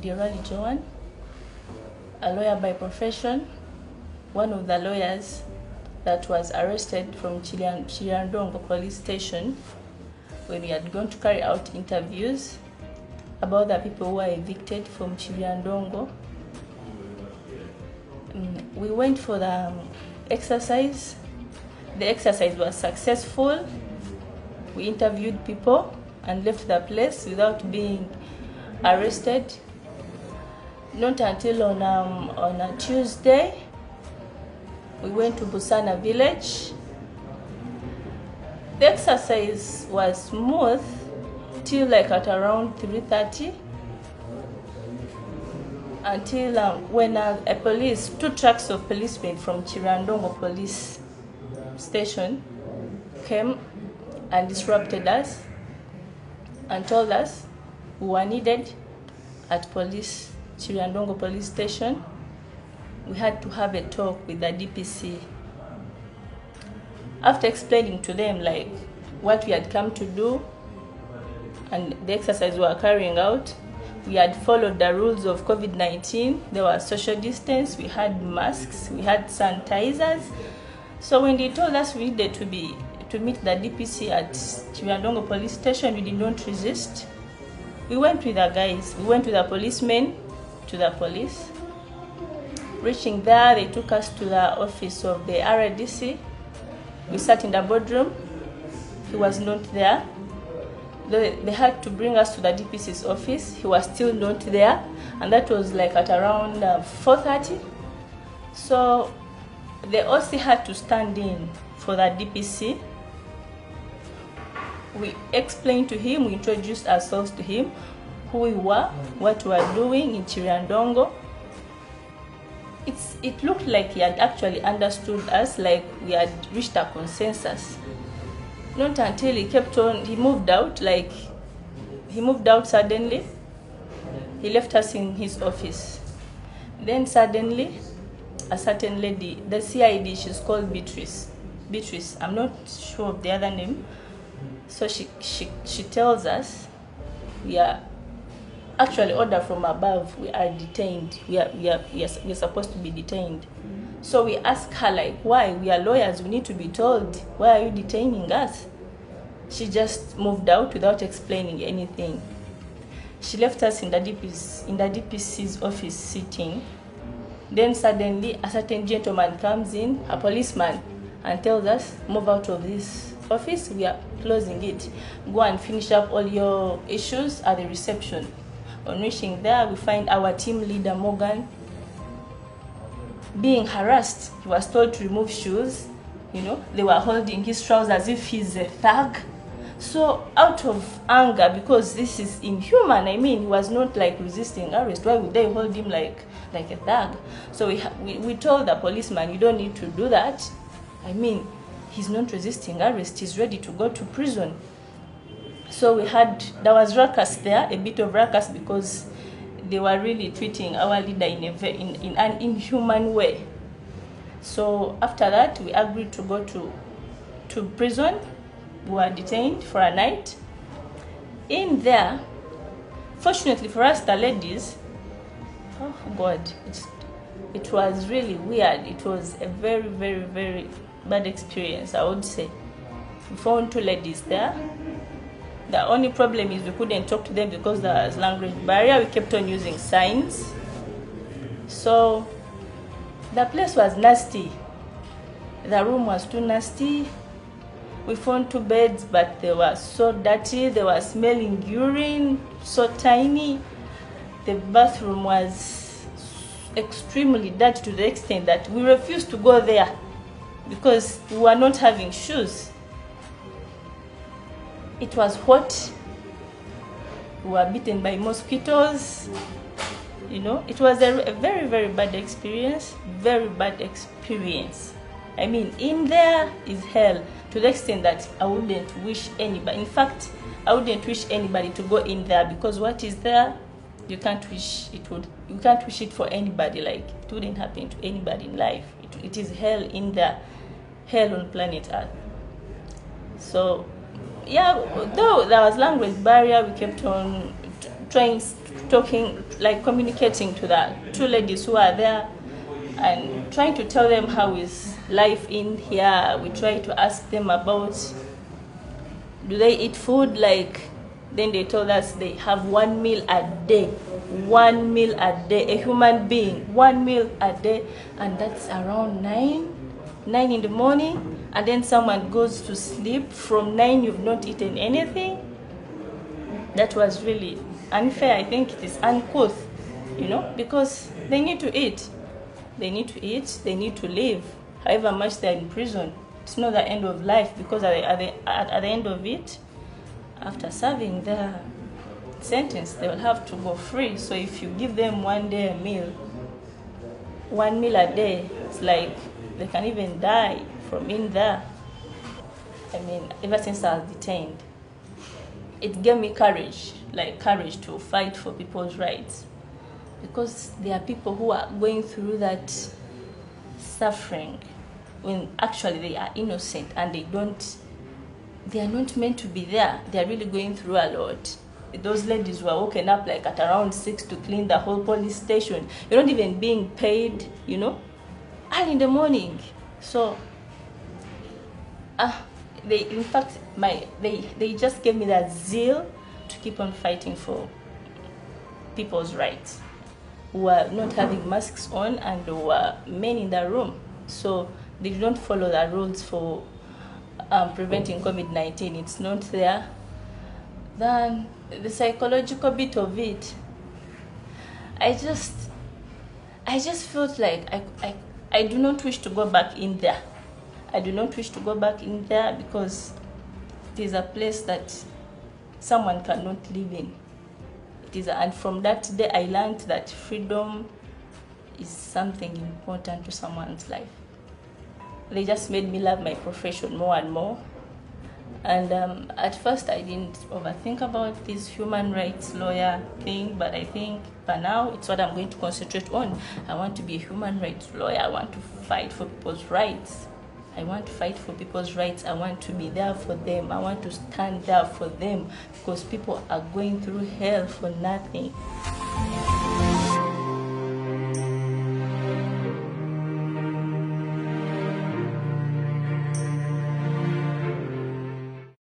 Dirali Joan, a lawyer by profession, one of the lawyers that was arrested from Chiriandongo police station when we had gone to carry out interviews about the people who were evicted from Chiriandongo. We went for the exercise. The exercise was successful. We interviewed people and left the place without being arrested. Not until on a Tuesday, we went to Busana village. The exercise was smooth till like at around 3:30 until when two trucks of policemen from Chiriandongo police station came and disrupted us and told us we were needed at Chiriandongo police station. We had to have a talk with the DPC. After explaining to them like what we had come to do and the exercise we were carrying out, we had followed the rules of COVID-19. There was social distance, we had masks, we had sanitizers. So when they told us we needed to meet the DPC at Chiriandongo police station, we did not resist. We went with the guys, we went with the policemen to the police. Reaching there, they took us to the office of the RDC. We sat in the boardroom. He was not there. They had to bring us to the DPC's office. He was still not there, and that was like at around 4:30. So the OC had to stand in for the DPC. We explained to him, we introduced ourselves to him, who we were, what we were doing in Chiriandongo. It looked like he had actually understood us, like we had reached a consensus. Not until he moved out suddenly. He left us in his office. Then suddenly, a certain lady, the CID, she's called Beatrice, I'm not sure of the other name. So she tells us we are actually order from above, we are detained. We are supposed to be detained. So we ask her like, why? We are lawyers, we need to be told, why are you detaining us? She just moved out without explaining anything. She left us in the DPC's office sitting. Then suddenly a certain gentleman comes in, a policeman, and tells us, move out of this office, we are closing it. Go and finish up all your issues at the reception. On reaching there, we find our team leader, Morgan, being harassed. He was told to remove shoes. They were holding his trousers as if he's a thug. So out of anger, because this is inhuman, he was not like resisting arrest. Why would they hold him like a thug? So we told the policeman, you don't need to do that. He's not resisting arrest. He's ready to go to prison. So there was ruckus there, a bit of ruckus, because they were really treating our leader in an inhuman way. So after that, we agreed to go to prison. We were detained for a night. In there, fortunately for us, the ladies, oh God, it was really weird. It was a very, very, very bad experience, I would say. We found two ladies there. The only problem is we couldn't talk to them because there was language barrier. We kept on using signs. So the place was nasty. The room was too nasty. We found two beds, but they were so dirty. They were smelling urine, so tiny. The bathroom was extremely dirty to the extent that we refused to go there because we were not having shoes. It was hot. We were bitten by mosquitoes. It was a very, very bad experience. Very bad experience. In there is hell, to the extent that I wouldn't wish anybody. In fact, I wouldn't wish anybody to go in there, because what is there, you can't wish it for anybody. Like, it wouldn't happen to anybody in life. It is hell in there, hell on planet Earth. So yeah, though there was language barrier, we kept on trying talking, like communicating to the two ladies who are there and trying to tell them how is life in here. We try to ask them about, do they eat food? Like, then they told us they have 1 meal a day. 1 meal a day, a human being, 1 meal a day, and that's around 9 in the morning, and then someone goes to sleep. From 9 you've not eaten anything. That was really unfair. I think it is uncouth, you know, because they need to eat. They need to eat, they need to live. However much they're in prison, it's not the end of life, because at the end of it, after serving their sentence, they will have to go free. So if you give them 1 day a meal, 1 meal a day, it's like they can even die from in there. I mean, ever since I was detained, it gave me courage, like courage to fight for people's rights. Because there are people who are going through that suffering when actually they are innocent, and they are not meant to be there. They are really going through a lot. Those ladies were woken up like at around 6 to clean the whole police station. You're not even being paid, you know, early in the morning. So they just gave me that zeal to keep on fighting for people's rights, who were not having masks on, and there were men in the room. So they don't follow the rules for preventing COVID-19. It's not there. Then the psychological bit of it, I just felt like I do not wish to go back in there. I do not wish to go back in there, because it is a place that someone cannot live in. And from that day I learned that freedom is something important to someone's life. They just made me love my profession more and more. And at first I didn't overthink about this human rights lawyer thing, but I think for now it's what I'm going to concentrate on. I want to be a human rights lawyer. I want to fight for people's rights. I want to fight for people's rights. I want to be there for them. I want to stand there for them, because people are going through hell for nothing.